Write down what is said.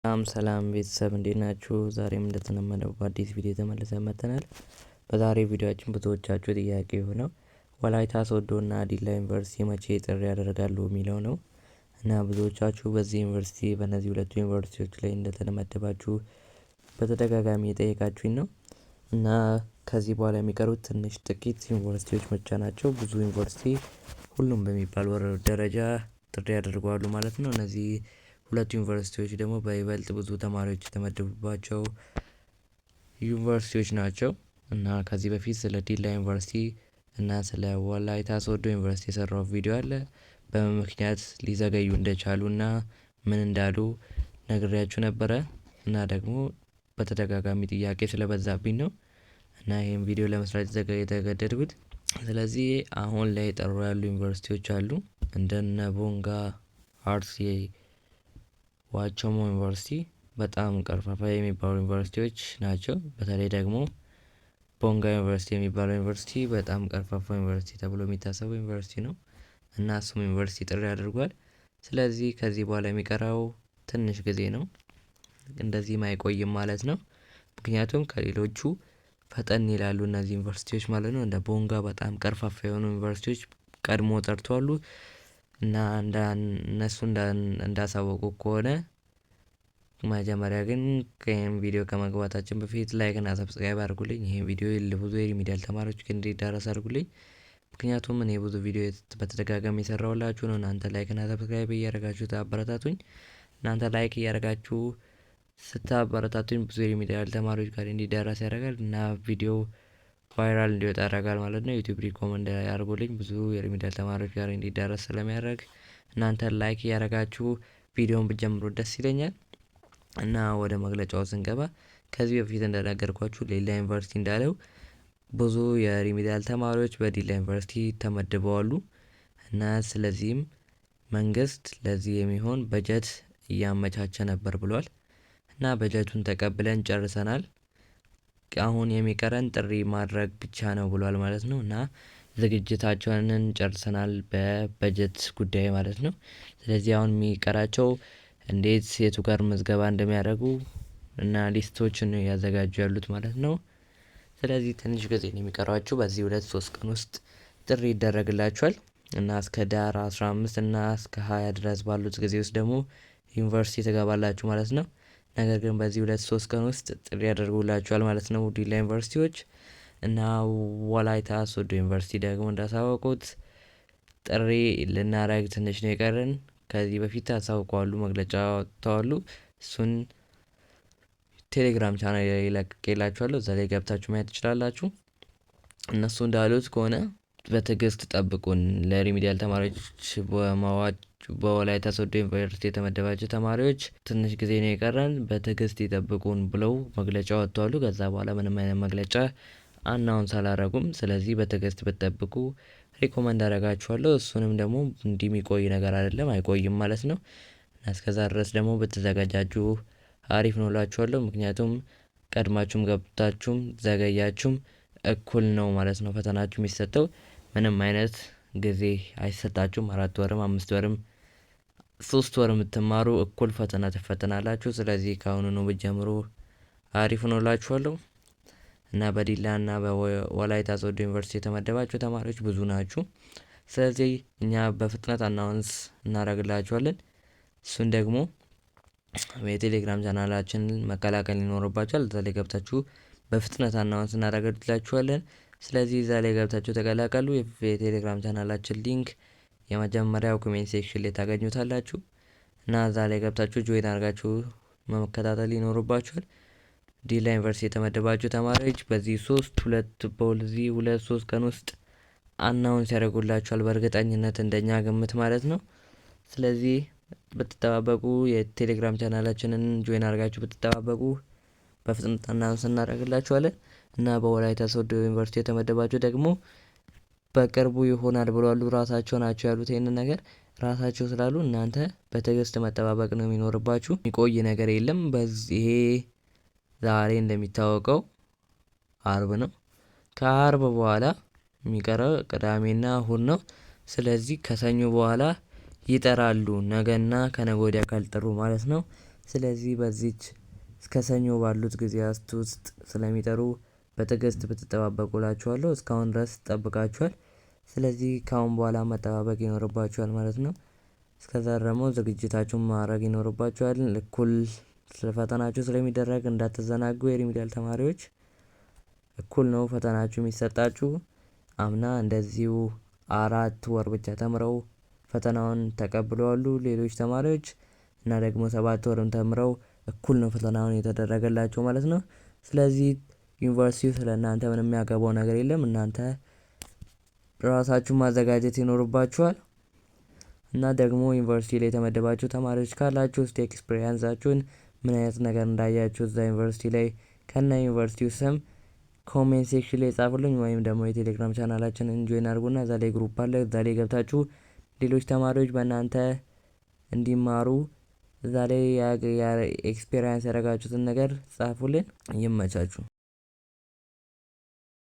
ሰላም ቤተሰብ እንዴት ናችሁ? ዛሬም እንደተለመደው በአዲስ ቪዲዮ ተመልሰን መጥተናል። በዛሬ ቪዲዮአችን ብዙዎቻችሁ ጥያቄ የሆነው ወላይታ ሶዶና ዲላ ዩኒቨርሲቲ መቼ ጥሪ ያደርጋሉ የሚለው ነው እና ብዙዎቻችሁ በዚህ ዩኒቨርሲቲ በእነዚህ ሁለቱ ዩኒቨርሲቲዎች ላይ እንደተመደባችሁ በተደጋጋሚ የጠየቃችሁኝ ነው እና ከዚህ በኋላ የሚቀሩት ትንሽ ጥቂት ዩኒቨርሲቲዎች ብቻ ናቸው። ብዙ ዩኒቨርሲቲ ሁሉም በሚባል ደረጃ ጥሪ ያደርጋሉ ማለት ነው። እነዚህ ሁለት ዩኒቨርሲቲዎች ደግሞ በይበልጥ ብዙ ተማሪዎች የተመደቡባቸው ዩኒቨርሲቲዎች ናቸው እና ከዚህ በፊት ስለ ዲላ ዩኒቨርሲቲ እና ስለ ወላይታ ሶዶ ዩኒቨርሲቲ የሰራው ቪዲዮ አለ። በምን ምክንያት ሊዘገዩ እንደቻሉና ምን እንዳሉ ነግሬያችሁ ነበረ እና ደግሞ በተደጋጋሚ ጥያቄ ስለበዛብኝ ነው እና ይሄን ቪዲዮ ለመስራት የተገደድኩት። ስለዚህ አሁን ላይ የጠሩ ያሉ ዩኒቨርሲቲዎች አሉ እንደነ ቦንጋ፣ አርሲ፣ ዋቸሞ ዩኒቨርሲቲ በጣም ቀርፋፋ የሚባሉ ዩኒቨርሲቲዎች ናቸው። በተለይ ደግሞ ቦንጋ ዩኒቨርሲቲ የሚባለው ዩኒቨርሲቲ በጣም ቀርፋፋ ዩኒቨርሲቲ ተብሎ የሚታሰበው ዩኒቨርሲቲ ነው እና እሱም ዩኒቨርሲቲ ጥሪ አድርጓል። ስለዚህ ከዚህ በኋላ የሚቀረው ትንሽ ጊዜ ነው፣ እንደዚህም አይቆይም ማለት ነው። ምክንያቱም ከሌሎቹ ፈጠን ይላሉ እነዚህ ዩኒቨርሲቲዎች ማለት ነው። እንደ ቦንጋ በጣም ቀርፋፋ የሆኑ ዩኒቨርሲቲዎች ቀድሞ ጠርተዋል እና እነሱ እንዳሳወቁ ከሆነ መጀመሪያ ግን ይህን ቪዲዮ ከመግባታችን በፊት ላይክ እና ሰብስክራይብ አድርጉልኝ። ይህን ቪዲዮ ለብዙ የሪሚዲያል ተማሪዎች እንዲዳረስ አድርጉልኝ። ምክንያቱም እኔ ብዙ ቪዲዮ በተደጋጋሚ የሰራሁላችሁ ነው። እናንተ ላይክ እና ሰብስክራይብ እያደረጋችሁ ታበረታቱኝ። እናንተ ላይክ እያደረጋችሁ ስታበረታቱኝ ብዙ የሪሚዲያል ተማሪዎች ጋር እንዲዳረስ ያደርጋል እና ቪዲዮ ቫይራል እንዲወጣ ያደርጋል ማለት ነው። ዩቲዩብ ሪኮመንድ ያደርጉልኝ ብዙ የሪሚዲያል ተማሪዎች ጋር እንዲዳረስ ስለሚያደርግ እናንተ ላይክ እያደረጋችሁ ቪዲዮውን ብትጀምሩ ደስ ይለኛል። እና ወደ መግለጫው ስንገባ ከዚህ በፊት እንደነገርኳችሁ ሌላ ዩኒቨርሲቲ እንዳለው ብዙ የሪሚዲያል ተማሪዎች በዲላ ዩኒቨርሲቲ ተመድበዋሉ እና ስለዚህም መንግስት ለዚህ የሚሆን በጀት እያመቻቸ ነበር ብሏል እና በጀቱን ተቀብለን ጨርሰናል። አሁን የሚቀረን ጥሪ ማድረግ ብቻ ነው ብሏል ማለት ነው እና ዝግጅታቸውን ጨርሰናል በበጀት ጉዳይ ማለት ነው። ስለዚህ አሁን የሚቀራቸው እንዴት የቱ ጋር ምዝገባ እንደሚያደርጉ እና ሊስቶችን ያዘጋጁ ያሉት ማለት ነው። ስለዚህ ትንሽ ጊዜ ነው የሚቀራችሁ። በዚህ 2-3 ቀን ውስጥ ጥሪ ይደረግላችኋል እና እስከ ዳር 15 እና እስከ 20 ድረስ ባሉት ጊዜ ውስጥ ደግሞ ዩኒቨርሲቲ ትገባላችሁ ማለት ነው። ነገር ግን በዚህ 2-3 ቀን ውስጥ ጥሪ ያደርጉላችኋል ማለት ነው ዲላ ዩኒቨርሲቲዎች እና ወላይታ ሶዶ ዩኒቨርሲቲ ደግሞ እንዳሳወቁት ጥሪ ልናደርግ ትንሽ ነው የቀረን። ከዚህ በፊት አሳውቀዋሉ፣ መግለጫ ወጥተዋል። እሱን ቴሌግራም ቻናል ላይ ለቅቄላችኋለሁ፣ እዛ ላይ ገብታችሁ ማየት ትችላላችሁ። እነሱ እንዳሉት ከሆነ በትዕግስት ጠብቁን፣ ለሪሚዲያል ተማሪዎች በወላይታ ሶዶ ዩኒቨርሲቲ የተመደባቸው ተማሪዎች ትንሽ ጊዜ ነው የቀረን፣ በትዕግስት ይጠብቁን ብለው መግለጫ ወጥተዋል። ከዛ በኋላ ምንም አይነት መግለጫ አናውንስ አላረጉም። ስለዚህ በትዕግስት ብትጠብቁ ሪኮመንድ አደርጋችኋለሁ። እሱንም ደግሞ እንዲህ የሚቆይ ነገር አይደለም፣ አይቆይም ማለት ነው እና እስከዛ ድረስ ደግሞ ብትዘጋጃጁ አሪፍ ነው እላችኋለሁ። ምክንያቱም ቀድማችሁም ገብታችሁም ዘገያችሁም እኩል ነው ማለት ነው ፈተናችሁ የሚሰጠው። ምንም አይነት ጊዜ አይሰጣችሁም። 4 ወርም 5 ወርም 3 ወር የምትማሩ እኩል ፈተና ትፈተናላችሁ። ስለዚህ ከአሁኑ ብትጀምሩ አሪፍ ነው እላችኋለሁ እና በዲላ እና በወላይታ ሶዶ ዩኒቨርሲቲ የተመደባችሁ ተማሪዎች ብዙ ናችሁ። ስለዚህ እኛ በፍጥነት አናውንስ እናደርግላችኋለን። እሱን ደግሞ የቴሌግራም ቻናላችንን መቀላቀል ይኖርባችኋል። እዛ ላይ ገብታችሁ በፍጥነት አናውንስ እናደርግላችኋለን። ስለዚህ እዛ ላይ ገብታችሁ ተቀላቀሉ። የቴሌግራም ቻናላችን ሊንክ የመጀመሪያው ኮሜንት ሴክሽን ላይ ታገኙታላችሁ እና እዛ ላይ ገብታችሁ ጆይን አድርጋችሁ መከታተል ይኖርባችኋል። ዲላ ዩኒቨርሲቲ የተመደባችሁ ተማሪዎች በዚህ 2-3 ቀን ውስጥ አናውንስ ያደርጉላችኋል በእርግጠኝነት እንደኛ ግምት ማለት ነው። ስለዚህ ብትጠባበቁ፣ የቴሌግራም ቻናላችንን ጆይን አድርጋችሁ ብትጠባበቁ በፍጥነት አናውንስ እናደርግላችኋለን እና በወላይታ ሶዶ ዩኒቨርሲቲ የተመደባችሁ ደግሞ በቅርቡ ይሆናል ብለዋል። ራሳቸው ናቸው ያሉት ይህንን ነገር ራሳቸው ስላሉ እናንተ በትዕግስት መጠባበቅ ነው የሚኖርባችሁ። የሚቆይ ነገር የለም። በዚህ ዛሬ እንደሚታወቀው አርብ ነው። ከአርብ በኋላ የሚቀረው ቅዳሜና እሁድ ነው። ስለዚህ ከሰኞ በኋላ ይጠራሉ፣ ነገና ከነገ ወዲያ ካልጠሩ ማለት ነው። ስለዚህ በዚች እስከ ሰኞ ባሉት ጊዜያት ውስጥ ስለሚጠሩ በትዕግስት ብትጠባበቁ እላችኋለሁ። እስካሁን ድረስ ጠብቃችኋል። ስለዚህ ከአሁን በኋላ መጠባበቅ ይኖርባችኋል ማለት ነው። እስከዛ ደግሞ ዝግጅታችሁን ማድረግ ይኖርባችኋል። እኩል ፈተናችሁ ስለሚደረግ እንዳትዘናጉ። የሪሚዲያል ተማሪዎች እኩል ነው ፈተናችሁ የሚሰጣችሁ። አምና እንደዚሁ 4 ወር ብቻ ተምረው ፈተናውን ተቀብለዋሉ ሌሎች ተማሪዎች እና ደግሞ 7 ወርም ተምረው እኩል ነው ፈተናውን የተደረገላቸው ማለት ነው። ስለዚህ ዩኒቨርሲቲው ስለ እናንተ ምንም የሚያገባው ነገር የለም። እናንተ ራሳችሁን ማዘጋጀት ይኖርባችኋል። እና ደግሞ ዩኒቨርሲቲ ላይ የተመደባችሁ ተማሪዎች ካላችሁ እስቲ ኤክስፒሪየንሳችሁን ምን አይነት ነገር እንዳያችሁ እዛ ዩኒቨርሲቲ ላይ ከነ ዩኒቨርሲቲው ስም ኮሜንት ሴክሽን ላይ ጻፉልኝ። ወይም ደግሞ የቴሌግራም ቻናላችንን ጆይን አድርጉና እዛ ላይ ግሩፕ አለ። እዛ ላይ ገብታችሁ ሌሎች ተማሪዎች በእናንተ እንዲማሩ እዛ ላይ ኤክስፒሪየንስ ያደረጋችሁትን ነገር ጻፉልን። ይመቻችሁ።